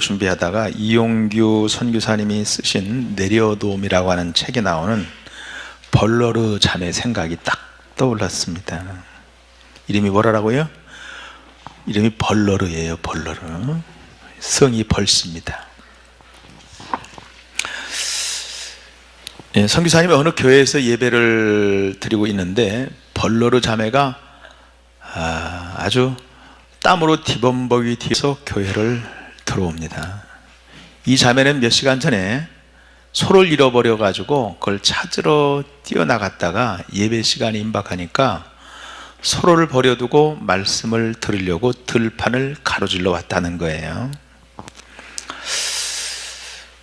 준비하다가 이용규 선교사님이 쓰신 내려놓음이라고 하는 책에 나오는 벌러르 자매 생각이 딱 떠올랐습니다. 이름이 뭐라고요? 이름이 벌러르예요. 벌러르. 성이 벌씨입니다. 예, 선교사님이 어느 교회에서 예배를 드리고 있는데 벌러르 자매가 아주 땀으로 뒤범벅이 뒤에서 교회를 들어옵니다. 이 자매는 몇 시간 전에 소를 잃어버려 가지고 그걸 찾으러 뛰어나갔다가 예배 시간이 임박하니까 소를 버려두고 말씀을 들으려고 들판을 가로질러 왔다는 거예요.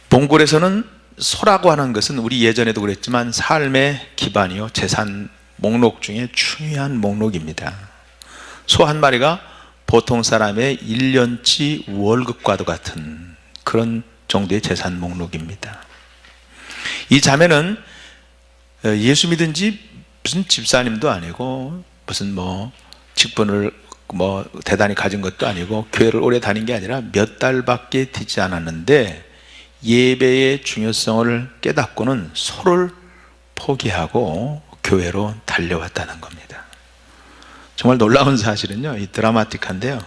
몽골에서는 소라고 하는 것은 우리 예전에도 그랬지만 삶의 기반이요, 재산 목록 중에 중요한 목록입니다. 소 한 마리가 보통 사람의 1년치 월급과도 같은 그런 정도의 재산 목록입니다. 이 자매는 예수 믿은 지 무슨 집사님도 아니고 무슨 직분을 대단히 가진 것도 아니고 교회를 오래 다닌 게 아니라 몇 달밖에 되지 않았는데 예배의 중요성을 깨닫고는 소를 포기하고 교회로 달려왔다는 겁니다. 정말 놀라운 사실은요, 이 드라마틱한데요,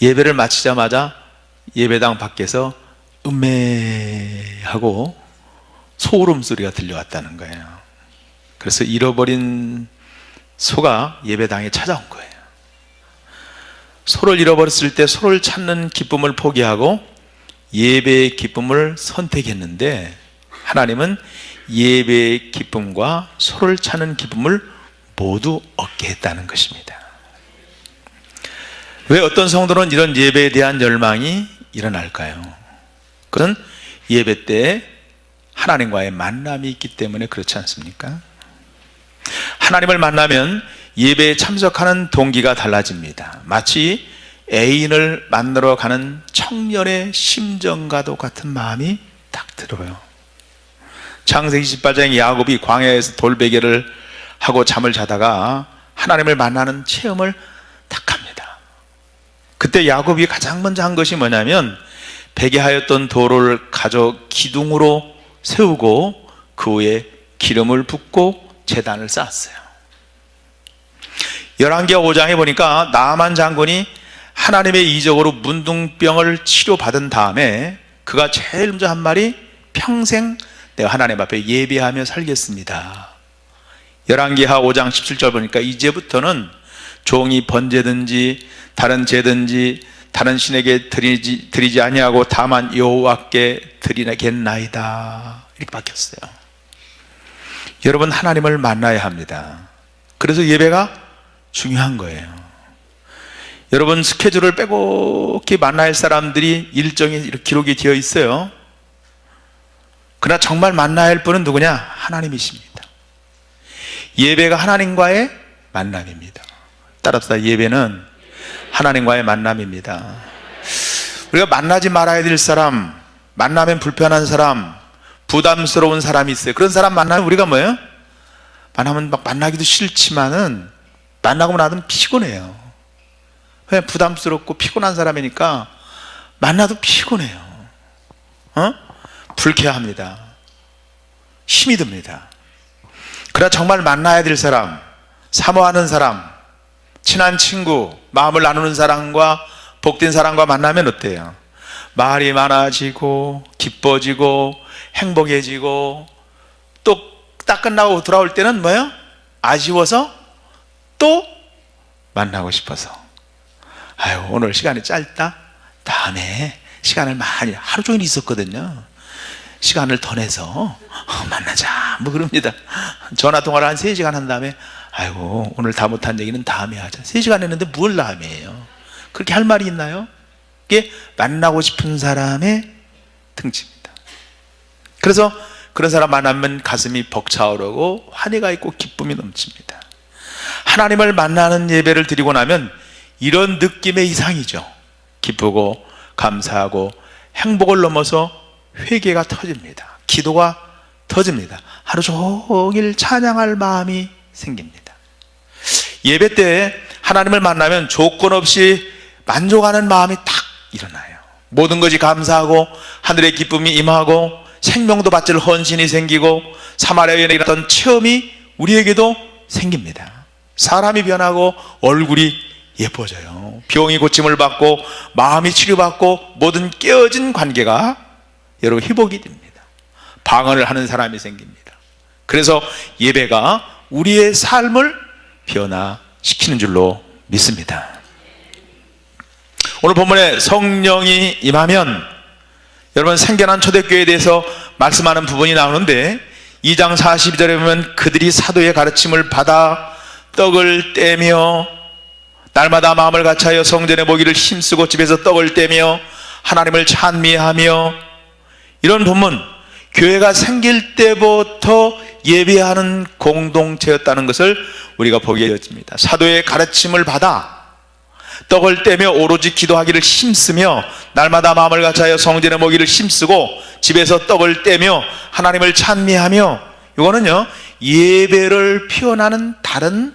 예배를 마치자마자 예배당 밖에서 음메하고 소울음소리가 들려왔다는 거예요. 그래서 잃어버린 소가 예배당에 찾아온 거예요. 소를 잃어버렸을 때 소를 찾는 기쁨을 포기하고 예배의 기쁨을 선택했는데 하나님은 예배의 기쁨과 소를 찾는 기쁨을 모두 얻게 했다는 것입니다. 왜 어떤 성도는 이런 예배에 대한 열망이 일어날까요? 그것은 예배 때 하나님과의 만남이 있기 때문에 그렇지 않습니까? 하나님을 만나면 예배에 참석하는 동기가 달라집니다. 마치 애인을 만나러 가는 청년의 심정과도 같은 마음이 딱 들어요. 창세기 18장에 야곱이 광야에서 돌베개를 하고 잠을 자다가 하나님을 만나는 체험을 딱 합니다. 그때 야곱이 가장 먼저 한 것이 뭐냐면 베개하였던 돌을 가져 기둥으로 세우고 그 위에 기름을 붓고 제단을 쌓았어요. 열왕기하 5장에 보니까 나아만 장군이 하나님의 이적으로 문둥병을 치료받은 다음에 그가 제일 먼저 한 말이 평생 내가 하나님 앞에 예배하며 살겠습니다. 열왕기하 5장 17절 보니까 이제부터는 종이 번제든지 다른 제든지 다른 신에게 드리지 아니하고 다만 여호와께 드리겠나이다, 이렇게 바뀌었어요. 여러분, 하나님을 만나야 합니다. 그래서 예배가 중요한 거예요. 여러분, 스케줄을 빼곡히 만나야 할 사람들이 일정이 이렇게 기록이 되어 있어요. 그러나 정말 만나야 할 분은 누구냐? 하나님이십니다. 예배가 하나님과의 만남입니다. 따라서 예배는 하나님과의 만남입니다. 우리가 만나지 말아야 될 사람, 만나면 불편한 사람, 부담스러운 사람이 있어요. 그런 사람 만나면 우리가 뭐예요? 만나면 막 만나기도 싫지만은 만나고 나면 피곤해요. 그냥 부담스럽고 피곤한 사람이니까 만나도 피곤해요. 불쾌합니다. 힘이 듭니다. 그러나 정말 만나야 될 사람, 사모하는 사람, 친한 친구, 마음을 나누는 사람과 복된 사람과 만나면 어때요? 말이 많아지고 기뻐지고 행복해지고 또 딱 끝나고 돌아올 때는 뭐예요? 아쉬워서 또 만나고 싶어서, 아유 오늘 시간이 짧다, 다음에 시간을 많이, 하루 종일 있었거든요. 시간을 더 내서 만나자 그럽니다. 전화통화를 한 3시간 한 다음에 아이고 오늘 다 못한 얘기는 다음에 하자. 3시간 했는데 뭘 다음에 해요? 그렇게 할 말이 있나요? 이게 만나고 싶은 사람의 특징입니다. 그래서 그런 사람 만나면 가슴이 벅차오르고 환희가 있고 기쁨이 넘칩니다. 하나님을 만나는 예배를 드리고 나면 이런 느낌의 이상이죠. 기쁘고 감사하고 행복을 넘어서 회개가 터집니다. 기도가 터집니다. 하루 종일 찬양할 마음이 생깁니다. 예배 때 하나님을 만나면 조건 없이 만족하는 마음이 딱 일어나요. 모든 것이 감사하고 하늘의 기쁨이 임하고 생명도 받질 헌신이 생기고 사마리아에 일어났던 체험이 우리에게도 생깁니다. 사람이 변하고 얼굴이 예뻐져요. 병이 고침을 받고 마음이 치료받고 모든 깨어진 관계가 여러분 회복이 됩니다. 방언을 하는 사람이 생깁니다. 그래서 예배가 우리의 삶을 변화시키는 줄로 믿습니다. 오늘 본문에 성령이 임하면 여러분 생겨난 초대교회에 대해서 말씀하는 부분이 나오는데 2장 42절에 보면 그들이 사도의 가르침을 받아 떡을 떼며 날마다 마음을 같이하여 성전에 모기를 힘쓰고 집에서 떡을 떼며 하나님을 찬미하며, 이런 본문, 교회가 생길 때부터 예배하는 공동체였다는 것을 우리가 보게 되었습니다. 사도의 가르침을 받아 떡을 떼며 오로지 기도하기를 힘쓰며 날마다 마음을 같이하여 성전에 모기를 힘쓰고 집에서 떡을 떼며 하나님을 찬미하며, 이거는요 예배를 표현하는 다른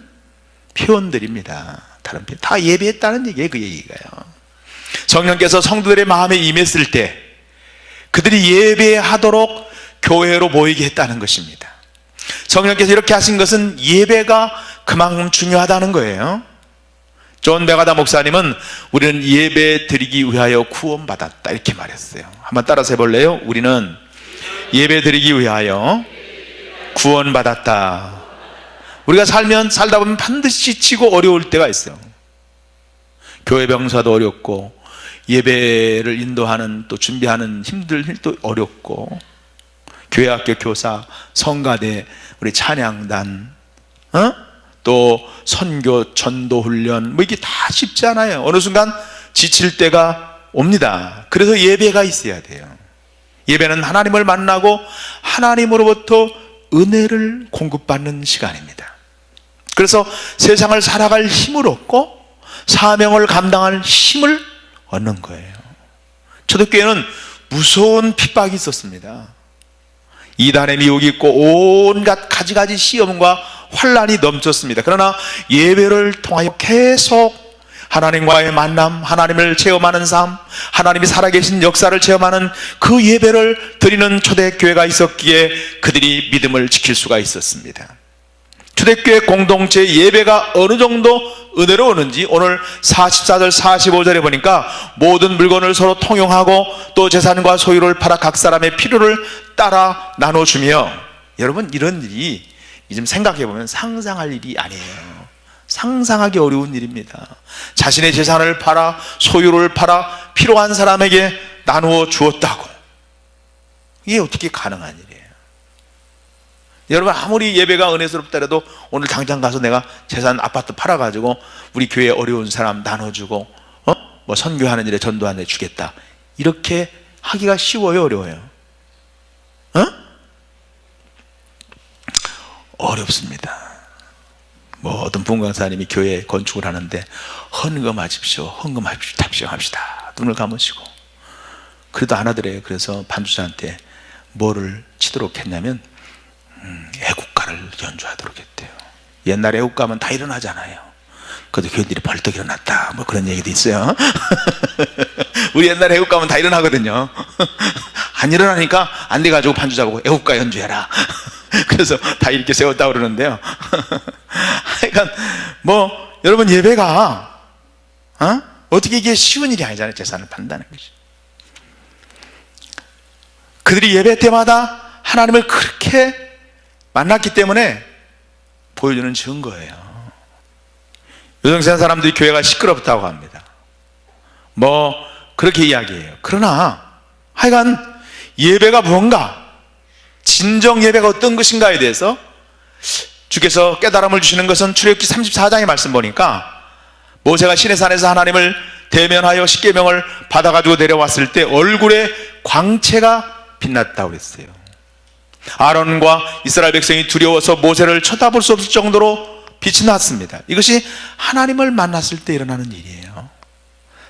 표현들입니다. 다른 표현, 다 예배했다는 얘기예요. 그 얘기가요. 성령께서 성도들의 마음에 임했을 때 그들이 예배하도록 교회로 모이게 했다는 것입니다. 성령께서 이렇게 하신 것은 예배가 그만큼 중요하다는 거예요. 존 베가다 목사님은 우리는 예배 드리기 위하여 구원받았다 이렇게 말했어요. 한번 따라서 해볼래요? 우리는 예배 드리기 위하여 구원받았다. 우리가 살다 보면 반드시 지치고 어려울 때가 있어요. 교회 병사도 어렵고 예배를 인도하는 또 준비하는 힘들 일도 어렵고 교회학교 교사, 성가대, 우리 찬양단, 또 선교, 전도 훈련, 뭐 이게 다 쉽지 않아요. 어느 순간 지칠 때가 옵니다. 그래서 예배가 있어야 돼요. 예배는 하나님을 만나고 하나님으로부터 은혜를 공급받는 시간입니다. 그래서 세상을 살아갈 힘을 얻고 사명을 감당할 힘을 얻는 거예요. 초대교회는 무서운 핍박이 있었습니다. 이단의 미혹이 있고 온갖 가지가지 시험과 환란이 넘쳤습니다. 그러나 예배를 통하여 계속 하나님과의 만남, 하나님을 체험하는 삶, 하나님이 살아계신 역사를 체험하는 그 예배를 드리는 초대교회가 있었기에 그들이 믿음을 지킬 수가 있었습니다. 초대교회 공동체 예배가 어느 정도 은혜로우는지 오늘 44절 45절에 보니까 모든 물건을 서로 통용하고 또 재산과 소유를 팔아 각 사람의 필요를 따라 나눠주며, 여러분 이런 일이 좀 생각해보면 상상할 일이 아니에요. 상상하기 어려운 일입니다. 자신의 재산을 팔아 소유를 팔아 필요한 사람에게 나누어 주었다고, 이게 어떻게 가능한 일이에요? 여러분 아무리 예배가 은혜스럽다 해도 오늘 당장 가서 내가 재산 아파트 팔아가지고 우리 교회 어려운 사람 나눠주고 뭐 선교하는 일에 전도하는 데 주겠다, 이렇게 하기가 쉬워요, 어려워요? 어렵습니다. 뭐 어떤 분광사님이 교회 건축을 하는데 헌금하십시오 합시다. 눈을 감으시고. 그래도 안 하더래요. 그래서 반주자한테 뭐를 치도록 했냐면 애국가를 연주하도록 했대요. 옛날에 애국가면 다 일어나잖아요. 그래도 교인들이 벌떡 일어났다, 뭐 그런 얘기도 있어요. 우리 옛날에 애국가면 다 일어나거든요. 안 일어나니까 안 돼가지고 반주자고 애국가 연주해라. 그래서 다 이렇게 세웠다 그러는데요. 그러니까 뭐 여러분 예배가 어떻게 이게 쉬운 일이 아니잖아요. 재산을 판다는 것이. 그들이 예배 때마다 하나님을 그렇게 만났기 때문에 보여주는 증거예요. 요즘 세상 사람들이 교회가 시끄럽다고 합니다. 뭐 그렇게 이야기해요. 그러나 하여간 예배가 뭔가, 진정 예배가 어떤 것인가에 대해서 주께서 깨달음을 주시는 것은 출애굽기 34장의 말씀 보니까 모세가 시내산에서 하나님을 대면하여 십계명을 받아가지고 내려왔을 때 얼굴에 광채가 빛났다고 했어요. 아론과 이스라엘 백성이 두려워서 모세를 쳐다볼 수 없을 정도로 빛이 났습니다. 이것이 하나님을 만났을 때 일어나는 일이에요.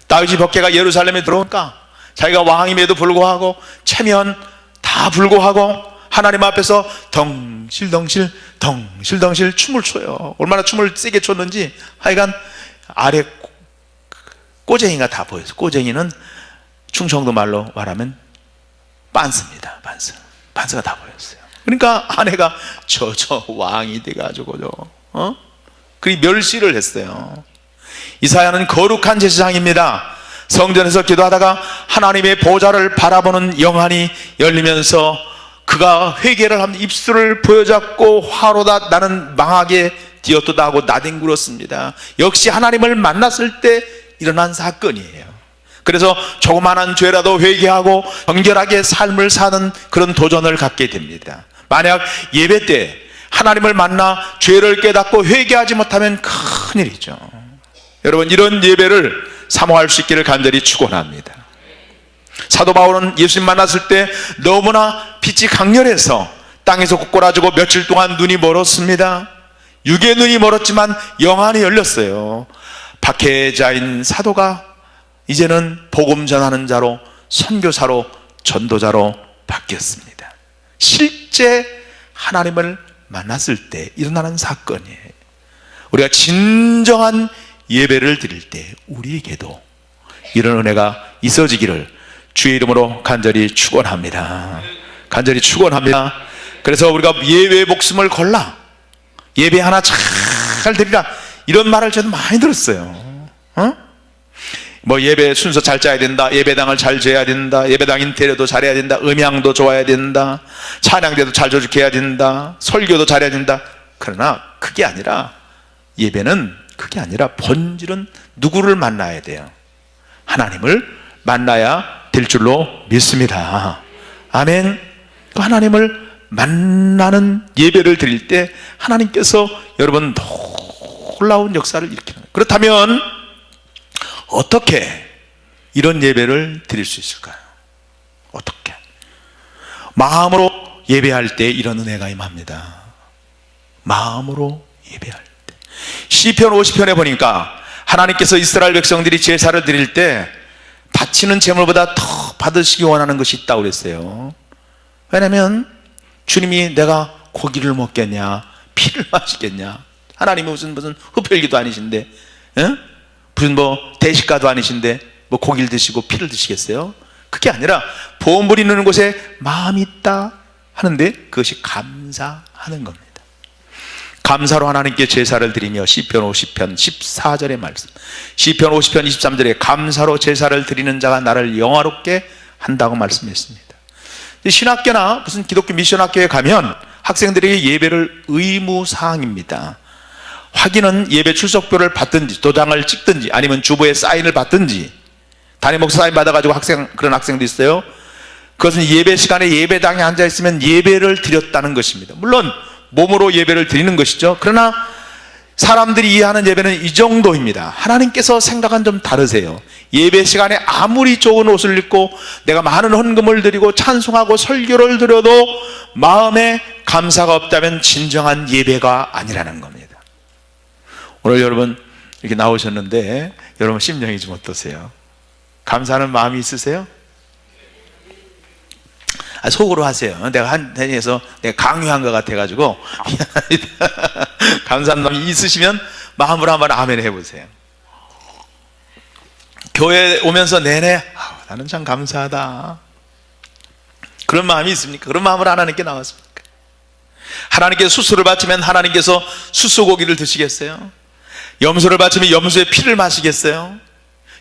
다윗이 법궤가 예루살렘에 들어오니까 자기가 왕임에도 불구하고 체면 다 불구하고 하나님 앞에서 덩실덩실 춤을 춰요. 얼마나 춤을 세게 췄는지 하여간 아래 꼬쟁이가 다 보였어요. 꼬쟁이는 충청도 말로 말하면 빤스입니다. 빤스가 다 보였어요. 그러니까 아내가 저 왕이 돼가지고 그리 멸시를 했어요. 이사야는 거룩한 제사장입니다. 성전에서 기도하다가 하나님의 보좌를 바라보는 영안이 열리면서 그가 회개를 하면 입술을 보여잡고 화로다 나는 망하게 되었도다 하고 나뒹굴었습니다. 역시 하나님을 만났을 때 일어난 사건이에요. 그래서 조그마한 죄라도 회개하고 정결하게 삶을 사는 그런 도전을 갖게 됩니다. 만약 예배 때 하나님을 만나 죄를 깨닫고 회개하지 못하면 큰일이죠. 여러분, 이런 예배를 사모할 수 있기를 간절히 축원합니다. 사도 바울은 예수님 만났을 때 너무나 빛이 강렬해서 땅에서 꼬꾸라지고 며칠 동안 눈이 멀었습니다. 육의 눈이 멀었지만 영안이 열렸어요. 박해자인 사도가 이제는 복음 전하는 자로, 선교사로, 전도자로 바뀌었습니다. 실제 하나님을 만났을 때 일어나는 사건이에요. 우리가 진정한 예배를 드릴 때 우리에게도 이런 은혜가 있어지기를 주의 이름으로 간절히 축원합니다. 간절히 축원합니다. 그래서 우리가 예배의 목숨을 걸라, 예배 하나 잘 드리라, 이런 말을 저도 많이 들었어요. 뭐 예배 순서 잘 짜야 된다, 예배당을 잘 지어야 된다, 예배당 인테리어도 잘해야 된다, 음향도 좋아야 된다, 찬양대도 잘 조직해야 된다, 설교도 잘해야 된다. 그러나 그게 아니라, 예배는 그게 아니라 본질은 누구를 만나야 돼요? 하나님을 만나야 될 줄로 믿습니다. 아멘. 하나님을 만나는 예배를 드릴 때 하나님께서 여러분 놀라운 역사를 일으키는 거예요. 그렇다면 어떻게 이런 예배를 드릴 수 있을까요? 어떻게? 마음으로 예배할 때 이런 은혜가 임합니다. 마음으로 예배할 때. 시편 50편에 보니까 하나님께서 이스라엘 백성들이 제사를 드릴 때 바치는 제물보다 더 받으시기 원하는 것이 있다고 그랬어요. 왜냐하면 주님이 내가 고기를 먹겠냐, 피를 마시겠냐, 하나님이 무슨 흡혈귀도 아니신데, 무슨 대식가도 아니신데 고기를 드시고 피를 드시겠어요? 그게 아니라 보험 부리는 곳에 마음이 있다 하는데 그것이 감사하는 겁니다. 감사로 하나님께 제사를 드리며, 시편 50편 14절의 말씀, 시편 50편 23절에 감사로 제사를 드리는 자가 나를 영화롭게 한다고 말씀했습니다. 신학교나 무슨 기독교 미션학교에 가면 학생들에게 예배를 의무사항입니다. 확인은 예배 출석표를 받든지 도장을 찍든지 아니면 주보에 사인을 받든지, 담임 목사 사인 받아가지고 그런 학생도 있어요. 그것은 예배 시간에 예배당에 앉아있으면 예배를 드렸다는 것입니다. 물론 몸으로 예배를 드리는 것이죠. 그러나 사람들이 이해하는 예배는 이 정도입니다. 하나님께서 생각은 좀 다르세요. 예배 시간에 아무리 좋은 옷을 입고 내가 많은 헌금을 드리고 찬송하고 설교를 드려도 마음에 감사가 없다면 진정한 예배가 아니라는 겁니다. 오늘 여러분 이렇게 나오셨는데 여러분 심령이 좀 어떠세요? 감사하는 마음이 있으세요? 속으로 하세요. 내가 한해서 내가 강요한 것 같아가지고 감사한 마음이 있으시면 마음으로 한번 아멘 해보세요. 교회 오면서 내내 나는 참 감사하다, 그런 마음이 있습니까? 그런 마음으로 하나님께 나왔습니까? 하나님께서 수수를 바치면 하나님께서 수수고기를 드시겠어요? 염소를 바치면 염소의 피를 마시겠어요?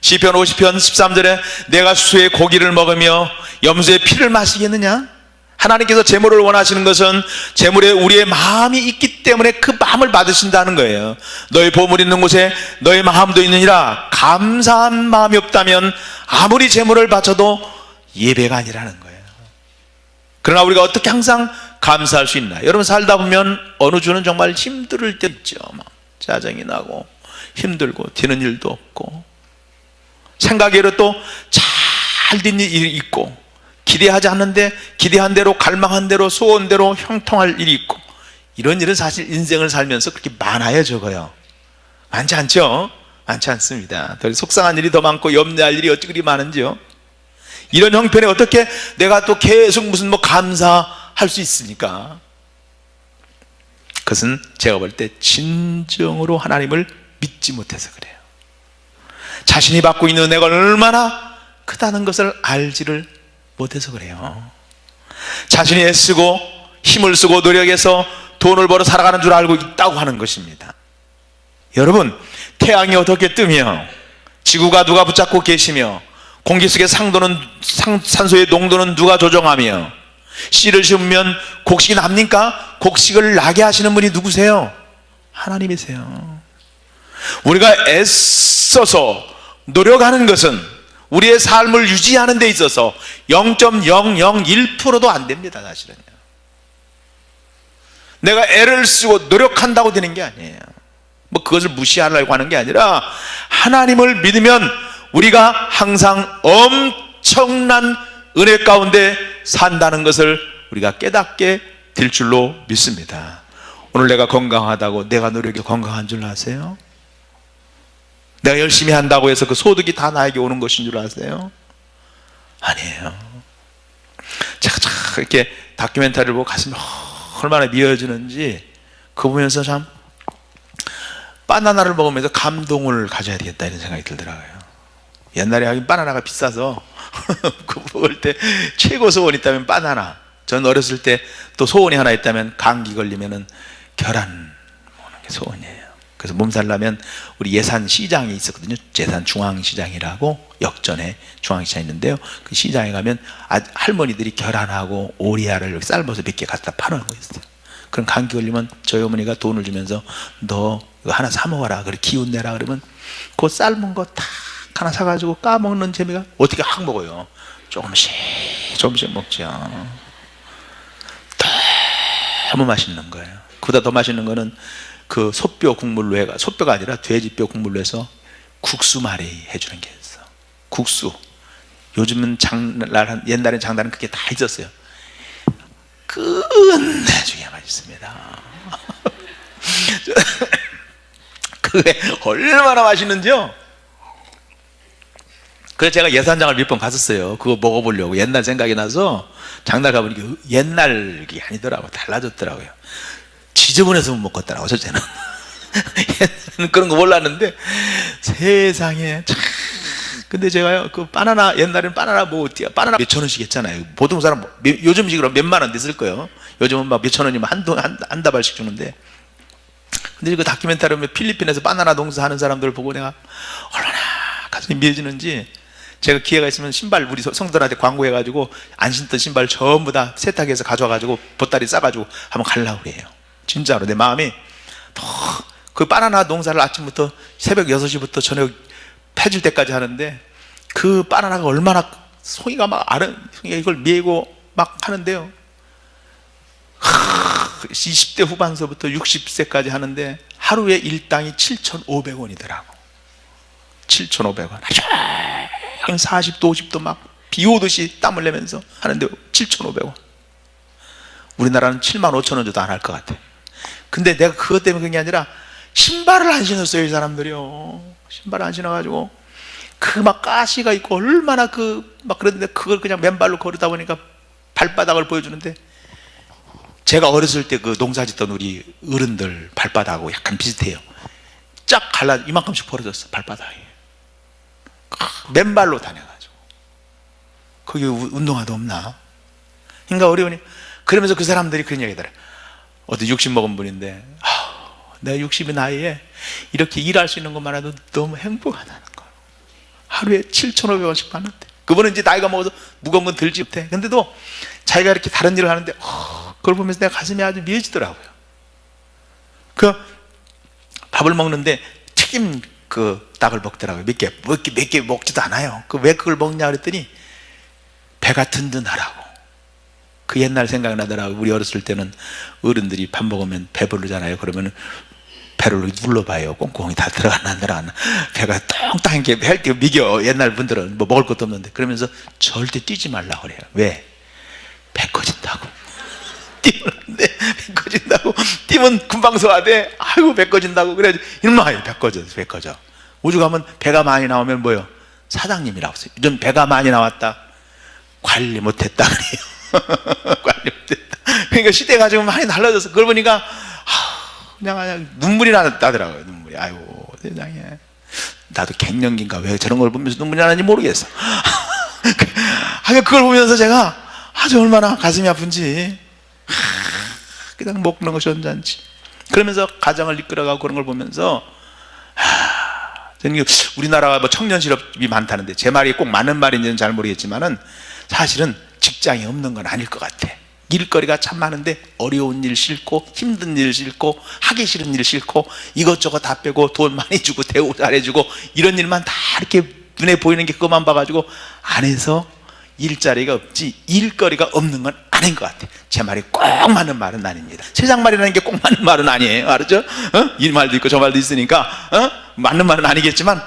시편 50편 13절에 내가 수수의 고기를 먹으며 염소의 피를 마시겠느냐? 하나님께서 제물을 원하시는 것은 제물에 우리의 마음이 있기 때문에 그 마음을 받으신다는 거예요. 너의 보물 있는 곳에 너의 마음도 있느니라. 감사한 마음이 없다면 아무리 제물을 바쳐도 예배가 아니라는 거예요. 그러나 우리가 어떻게 항상 감사할 수 있나? 여러분 살다 보면 어느 주는 정말 힘들 때 있죠. 막 짜증이 나고 힘들고 되는 일도 없고, 생각외로 또 잘 된 일이 있고, 기대하지 않는데 기대한 대로 갈망한 대로 소원대로 형통할 일이 있고, 이런 일은 사실 인생을 살면서 그렇게 많아요, 적어요? 많지 않죠? 많지 않습니다. 더 속상한 일이 더 많고 염려할 일이 어찌 그리 많은지요? 이런 형편에 어떻게 내가 또 계속 무슨 감사할 수 있습니까? 그것은 제가 볼 때 진정으로 하나님을 믿지 못해서 그래요. 자신이 받고 있는 은혜가 얼마나 크다는 것을 알지를 못해서 그래요. 자신이 애쓰고 힘을 쓰고 노력해서 돈을 벌어 살아가는 줄 알고 있다고 하는 것입니다. 여러분, 태양이 어떻게 뜨며 지구가 누가 붙잡고 계시며 공기 속의 산소의 농도는 누가 조정하며 씨를 심으면 곡식이 납니까? 곡식을 나게 하시는 분이 누구세요? 하나님이세요. 우리가 애써서 노력하는 것은 우리의 삶을 유지하는 데 있어서 0.001%도 안 됩니다. 사실은요. 내가 애를 쓰고 노력한다고 되는 게 아니에요. 뭐 그것을 무시하려고 하는 게 아니라 하나님을 믿으면 우리가 항상 엄청난 은혜 가운데 산다는 것을 우리가 깨닫게 될 줄로 믿습니다. 오늘 내가 건강하다고 내가 노력이 건강한 줄 아세요? 내가 열심히 한다고 해서 그 소득이 다 나에게 오는 것인 줄 아세요? 아니에요. 제가 이렇게 다큐멘터리를 보고 가슴이 얼마나 미어지는지 그거 보면서 참 바나나를 먹으면서 감동을 가져야 되겠다 이런 생각이 들더라고요. 옛날에 하긴 바나나가 비싸서 그 먹을 때 최고 소원이 있다면 바나나. 전 어렸을 때 또 소원이 하나 있다면 감기 걸리면은 계란 먹는 게 소원이에요. 그래서 몸살 나면 우리 예산 시장이 있었거든요. 예산 중앙시장이라고 역전에 중앙시장이 있는데요. 그 시장에 가면 할머니들이 계란하고 오리알을 삶아서 몇 개 갖다 파는 거 있어요. 그럼 감기 걸리면 저희 어머니가 돈을 주면서 너 이거 하나 사 먹어라. 그래 기운 내라 그러면 그 삶은 거 탁 하나 사가지고 까먹는 재미가 어떻게 확 먹어요. 조금씩 먹죠. 너무 맛있는 거예요. 그보다 더 맛있는 거는 그 소뼈 국물로 해가 소뼈가 아니라 돼지뼈 국물로 해서 국수 말이 해주는 게 있어. 국수. 요즘은 옛날엔 장날은 그게 다 있었어요. 끝내주게 맛있습니다. 그게 얼마나 맛있는지요. 그래서 제가 예산장을 몇 번 갔었어요. 그거 먹어보려고. 옛날 생각이 나서 장날 가보니까 옛날 게 아니더라고. 달라졌더라고요. 지저분해서 못 먹겠더라고 첫째는. 옛날에는 그런 거 몰랐는데 세상에 참. 근데 제가요 그 바나나 옛날에는 바나나 뭐 어때요? 바나나 몇천 원씩 했잖아요. 보통 사람 요즘 식으로 몇만 원 됐을 거예요. 요즘은 막 몇천 원이면 한 다발씩 주는데. 근데 그 다큐멘터리 보면 필리핀에서 바나나 농사하는 사람들 보고 내가 얼마나 가슴이 미어지는지. 제가 기회가 있으면 신발 우리 성도들한테 광고해가지고 안 신던 신발 전부 다 세탁해서 가져와가지고 보따리 싸가지고 한번 가려고 그래요. 진짜로 내 마음이 그 바나나 농사를 아침부터 새벽 6시부터 저녁 해질 때까지 하는데 그 바나나가 얼마나 송이가 막 송이가 이걸 메고 막 하는데요. 20대 후반서부터 60세까지 하는데 하루에 일당이 7,500원이더라고. 7,500원. 40도 50도 막 비 오듯이 땀을 내면서 하는데 7,500원. 우리나라는 75,000원 줘도 안 할 것 같아. 근데 내가 그것 때문에 그런 게 아니라 신발을 안 신었어요. 이 사람들이요. 신발을 안 신어가지고 그 막 가시가 있고 얼마나 막 그런데 그걸 그냥 맨발로 걸으다 보니까 발바닥을 보여주는데 제가 어렸을 때 그 농사 짓던 우리 어른들 발바닥하고 약간 비슷해요. 쫙 갈라 이만큼씩 벌어졌어. 발바닥이 맨발로 다녀가지고 거기 운동화도 없나? 그러니까 어려우니 그러면서 그 사람들이 그런 얘기더래. 어디 60 먹은 분인데 내가 60의 나이에 이렇게 일할 수 있는 것만 해도 너무 행복하다는 거야. 하루에 7,500원씩 받는데 그분은 이제 나이가 먹어서 무거운 건 들지 못해. 근데도 자기가 이렇게 다른 일을 하는데 그걸 보면서 내가 가슴이 아주 미어지더라고요. 그 밥을 먹는데 튀김 그 닭을 먹더라고요. 몇 개 먹지도 않아요. 왜 그걸 먹냐 그랬더니 배가 든든하라고. 그 옛날 생각나더라고요. 우리 어렸을 때는 어른들이 밥 먹으면 배부르잖아요. 그러면 배를 눌러봐요. 꽁꽁이 다 들어갔나 안 들어갔나. 배가 똥땅한 게 할 때 미겨. 옛날 분들은 뭐 먹을 것도 없는데. 그러면서 절대 뛰지 말라고 그래요. 왜? 배 꺼진다고. 뛰는데 배 꺼진다고. 뛰면 금방 소화돼. 아이고 배 꺼진다고. 그래야지. 일마에 배 꺼져. 우주 가면 배가 많이 나오면 뭐요? 사장님이라고 써요. 요즘 배가 많이 나왔다. 관리 못했다 그래요. 관리 못했다. 그러니까 시대가 좀 많이 달라져서 그걸 보니까 그냥 눈물이 나더라고요. 눈물이. 아이고 세상에. 나도 갱년기인가 왜 저런 걸 보면서 눈물이 나는지 모르겠어. 그걸 보면서 제가 아주 얼마나 가슴이 아픈지, 그냥 먹는 것이 언짢지. 그러면서 가정을 이끌어가고 그런 걸 보면서, 저는 우리나라가 뭐 청년 실업이 많다는데 제 말이 꼭 맞는 말인지는 잘 모르겠지만은 사실은 직장이 없는 건 아닐 것 같아. 일거리가 참 많은데 어려운 일 싫고 힘든 일 싫고 하기 싫은 일 싫고 이것저것 다 빼고 돈 많이 주고 대우 잘해주고 이런 일만 다 이렇게 눈에 보이는 게 그것만 봐가지고 안에서 일자리가 없지 일거리가 없는 건 아닌 것 같아. 제 말이 꼭 맞는 말은 아닙니다. 세상 말이라는 게 꼭 맞는 말은 아니에요. 알았죠? 이 말도 있고 저 말도 있으니까 맞는 말은 아니겠지만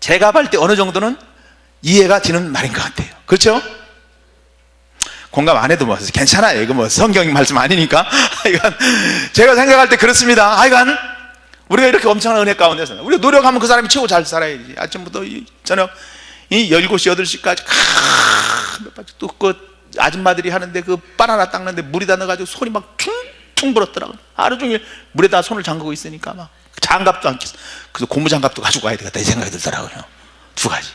제가 볼 때 어느 정도는 이해가 되는 말인 것 같아요. 그렇죠? 공감 안 해도 뭐 괜찮아요. 이거 뭐 성경 말씀 아니니까. 제가 생각할 때 그렇습니다. 하여간 우리가 이렇게 엄청난 은혜 가운데 사는, 우리가 노력하면 그 사람이 최고 잘 살아야지. 아침부터 저녁 7시 8시까지 또 그 아줌마들이 하는데 그 바나나 닦는데 물에다 넣어가지고 손이 막 퉁퉁 불었더라고요. 하루 종일 물에다 손을 잠그고 있으니까 막 장갑도 안 꼈어. 그래서 고무장갑도 가지고 가야 되겠다 이 생각이 들더라고요. 두 가지.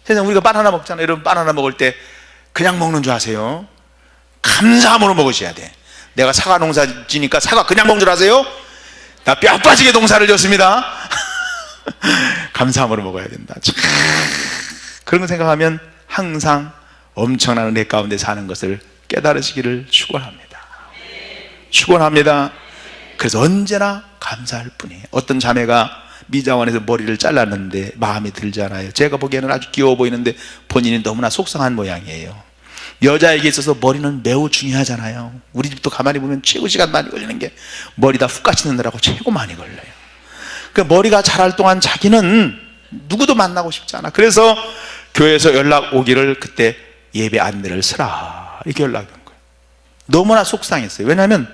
세상 우리가 바나나 먹잖아요. 여러분 바나나 먹을 때 그냥 먹는 줄 아세요? 감사함으로 먹으셔야 돼. 내가 사과 농사 지니까 사과 그냥 먹는 줄 아세요? 나 뼈 빠지게 농사를 졌습니다. 감사함으로 먹어야 된다. 그런 거 생각하면 항상 엄청난 은혜 가운데 사는 것을 깨달으시기를 축원합니다. 축원합니다. 그래서 언제나 감사할 뿐이에요. 어떤 자매가 미자원에서 머리를 잘랐는데 마음에 들잖아요. 제가 보기에는 아주 귀여워 보이는데 본인이 너무나 속상한 모양이에요. 여자에게 있어서 머리는 매우 중요하잖아요. 우리 집도 가만히 보면 최고 시간 많이 걸리는 게 머리다 훅 까치느라고 최고 많이 걸려요. 그 머리가 자랄 동안 자기는 누구도 만나고 싶지 않아. 그래서 교회에서 연락 오기를 그때 예배 안내를 쓰라 이렇게 연락이 온 거예요. 너무나 속상했어요. 왜냐하면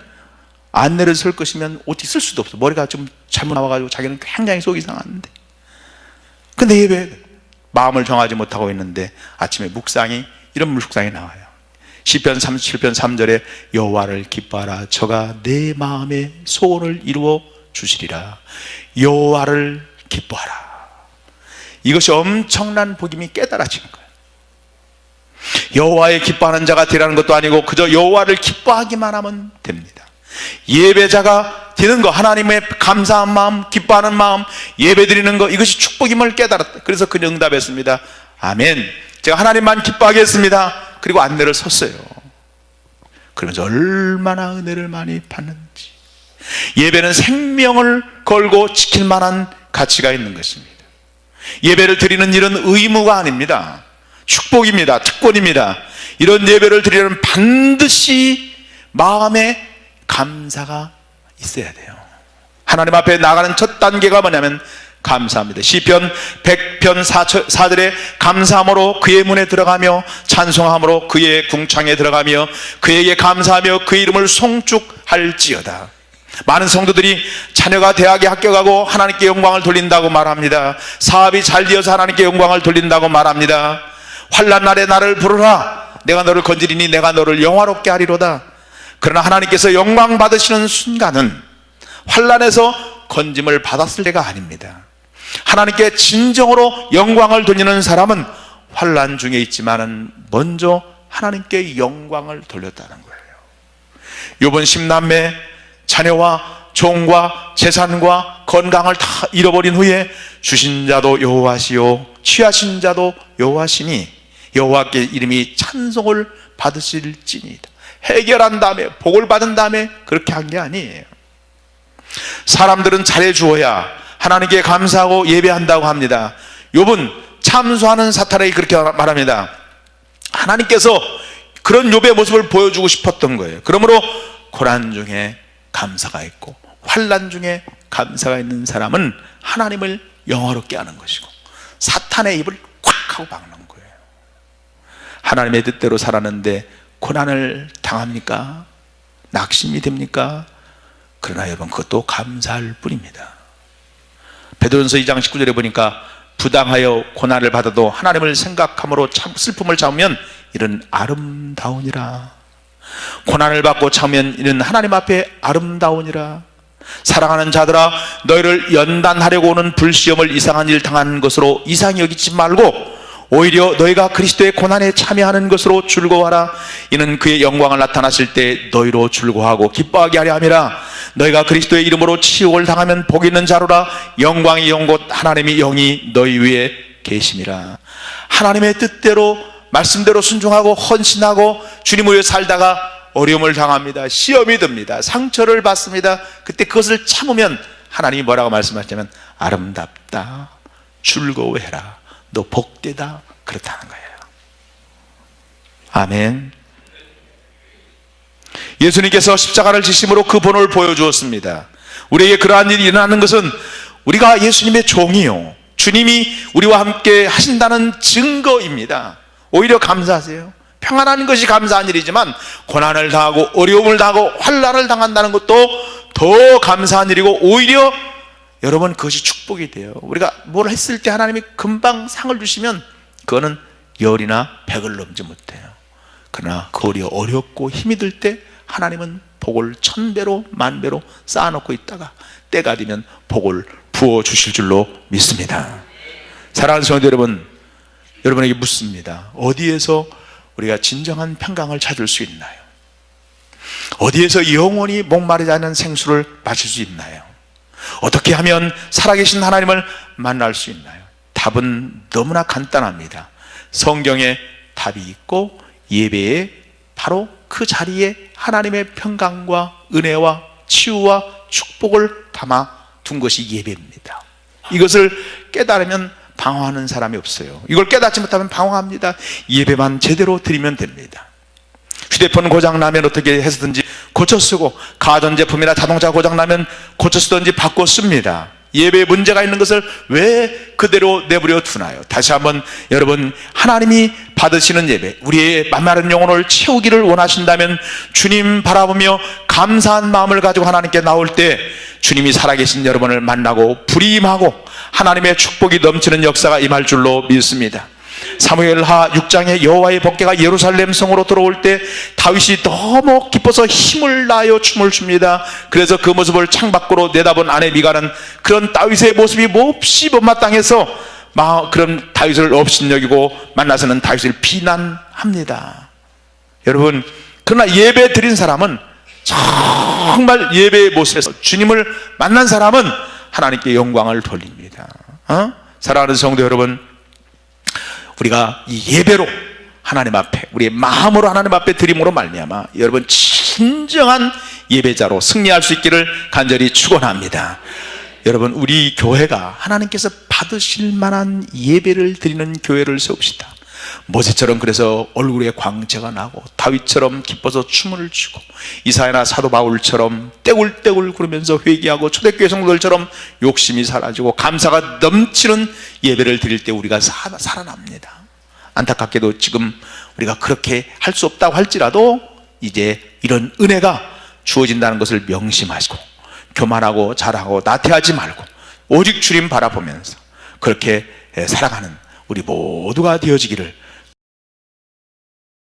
안내를 쓸 것이면 어떻게 쓸 수도 없어. 머리가 좀 잘못 나와가지고 자기는 굉장히 속이 상하는데, 근데 예배 마음을 정하지 못하고 있는데 아침에 묵상이 이런 묵상이 나와요. 시편 37편 3절에 여호와를 기뻐하라 저가 내 마음의 소원을 이루어 주시리라. 여호와를 기뻐하라. 이것이 엄청난 복임이 깨달아진 거예요. 여호와의 기뻐하는 자가 되라는 것도 아니고 그저 여호와를 기뻐하기만 하면 됩니다. 예배자가 되는 거, 하나님의 감사한 마음, 기뻐하는 마음, 예배 드리는 거, 이것이 축복임을 깨달았다. 그래서 그는 응답했습니다. 아멘. 제가 하나님만 기뻐하겠습니다. 그리고 안내를 섰어요. 그러면서 얼마나 은혜를 많이 받는지. 예배는 생명을 걸고 지킬 만한 가치가 있는 것입니다. 예배를 드리는 일은 의무가 아닙니다. 축복입니다. 특권입니다. 이런 예배를 드리려면 반드시 마음에 감사가 있어야 돼요. 하나님 앞에 나가는 첫 단계가 뭐냐면 감사합니다. 시편 100편 4절에 감사함으로 그의 문에 들어가며 찬송함으로 그의 궁창에 들어가며 그에게 감사하며 그의 이름을 송축할지어다. 많은 성도들이 자녀가 대학에 합격하고 하나님께 영광을 돌린다고 말합니다. 사업이 잘 되어서 하나님께 영광을 돌린다고 말합니다. 환난 날에 나를 부르라. 내가 너를 건지리니 내가 너를 영화롭게 하리로다. 그러나 하나님께서 영광 받으시는 순간은 환난에서 건짐을 받았을 때가 아닙니다. 하나님께 진정으로 영광을 돌리는 사람은 환난 중에 있지만은 먼저 하나님께 영광을 돌렸다는 거예요. 요번 10남매 자녀와 종과 재산과 건강을 다 잃어버린 후에 주신 자도 여호와시요 취하신 자도 여호와시니 여호와께 이름이 찬송을 받으실지니이다. 해결한 다음에 복을 받은 다음에 그렇게 한 게 아니에요. 사람들은 잘해주어야 하나님께 감사하고 예배한다고 합니다. 욥은 참소하는 사탄에게 그렇게 말합니다. 하나님께서 그런 욥의 모습을 보여주고 싶었던 거예요. 그러므로 고난 중에 감사가 있고 환난 중에 감사가 있는 사람은 하나님을 영화롭게 하는 것이고 사탄의 입을 콱 하고 막는 거예요. 하나님의 뜻대로 살았는데 고난을 당합니까? 낙심이 됩니까? 그러나 여러분 그것도 감사할 뿐입니다. 베드로전서 2장 19절에 보니까 부당하여 고난을 받아도 하나님을 생각함으로 슬픔을 참으면 이는 아름다우니라. 고난을 받고 참으면 이는 하나님 앞에 아름다우니라. 사랑하는 자들아 너희를 연단하려고 오는 불시험을 이상한 일 당한 것으로 이상히 여기지 말고 오히려 너희가 그리스도의 고난에 참여하는 것으로 즐거워하라. 이는 그의 영광을 나타나실 때 너희로 즐거워하고 기뻐하게 하려 함이라. 너희가 그리스도의 이름으로 치욕을 당하면 복 있는 자로라. 영광이 영곧 하나님의 영이 너희 위에 계심이라. 하나님의 뜻대로 말씀대로 순종하고 헌신하고 주님을 위해 살다가 어려움을 당합니다. 시험이 듭니다. 상처를 받습니다. 그때 그것을 참으면 하나님이 뭐라고 말씀하시냐면 아름답다, 즐거워해라, 너 복되다, 그렇다는 거예요. 아멘. 예수님께서 십자가를 지심으로 그 본을 보여주었습니다. 우리에게 그러한 일이 일어나는 것은 우리가 예수님의 종이요, 주님이 우리와 함께 하신다는 증거입니다. 오히려 감사하세요. 평안한 것이 감사한 일이지만 고난을 당하고 어려움을 당하고 환난을 당한다는 것도 더 감사한 일이고, 오히려 여러분 그것이 축복이 돼요. 우리가 뭘 했을 때 하나님이 금방 상을 주시면 그거는 열이나 백을 넘지 못해요. 그러나 그걸이 어렵고 힘이 들 때 하나님은 복을 1000배로 만배로 쌓아놓고 있다가 때가 되면 복을 부어주실 줄로 믿습니다. 사랑하는 성도 여러분, 여러분에게 묻습니다. 어디에서 우리가 진정한 평강을 찾을 수 있나요? 어디에서 영원히 목마르지 않은 생수를 마실 수 있나요? 어떻게 하면 살아계신 하나님을 만날 수 있나요? 답은 너무나 간단합니다. 성경에 답이 있고 예배에 바로 그 자리에 하나님의 평강과 은혜와 치유와 축복을 담아 둔 것이 예배입니다. 이것을 깨달으면 방황하는 사람이 없어요. 이걸 깨닫지 못하면 방황합니다. 예배만 제대로 드리면 됩니다. 휴대폰 고장나면 어떻게 해서든지 고쳐 쓰고, 가전제품이나 자동차 고장나면 고쳐 쓰든지 바꿔 씁니다. 예배에 문제가 있는 것을 왜 그대로 내버려 두나요? 다시 한번 여러분, 하나님이 받으시는 예배, 우리의 만마른 영혼을 채우기를 원하신다면 주님 바라보며 감사한 마음을 가지고 하나님께 나올 때 주님이 살아계신 여러분을 만나고 불임하고 하나님의 축복이 넘치는 역사가 임할 줄로 믿습니다. 사무엘하 6장에 여호와의 법궤가 예루살렘 성으로 들어올 때 다윗이 너무 기뻐서 힘을 다하여 춤을 춥니다. 그래서 그 모습을 창밖으로 내다본 아내 미갈은 그런 다윗의 모습이 몹시 못마땅해서 그런 다윗을 업신여기고 만나서는 다윗을 비난합니다. 여러분, 그러나 예배 드린 사람은, 정말 예배의 모습에서 주님을 만난 사람은 하나님께 영광을 돌립니다. 사랑하는 성도 여러분, 우리가 이 예배로 하나님 앞에, 우리의 마음으로 하나님 앞에 드림으로 말미암아 여러분 진정한 예배자로 승리할 수 있기를 간절히 축원합니다. 여러분, 우리 교회가 하나님께서 받으실 만한 예배를 드리는 교회를 세웁시다. 모세처럼 그래서 얼굴에 광채가 나고 다윗처럼 기뻐서 춤을 추고 이사야나 사도 바울처럼 떼굴떼굴 구르면서 회개하고 초대교회 성도들처럼 욕심이 사라지고 감사가 넘치는 예배를 드릴 때 우리가 살아납니다. 안타깝게도 지금 우리가 그렇게 할 수 없다고 할지라도 이제 이런 은혜가 주어진다는 것을 명심하시고 교만하고 잘하고 나태하지 말고 오직 주님 바라보면서 그렇게 살아가는 우리 모두가 되어지기를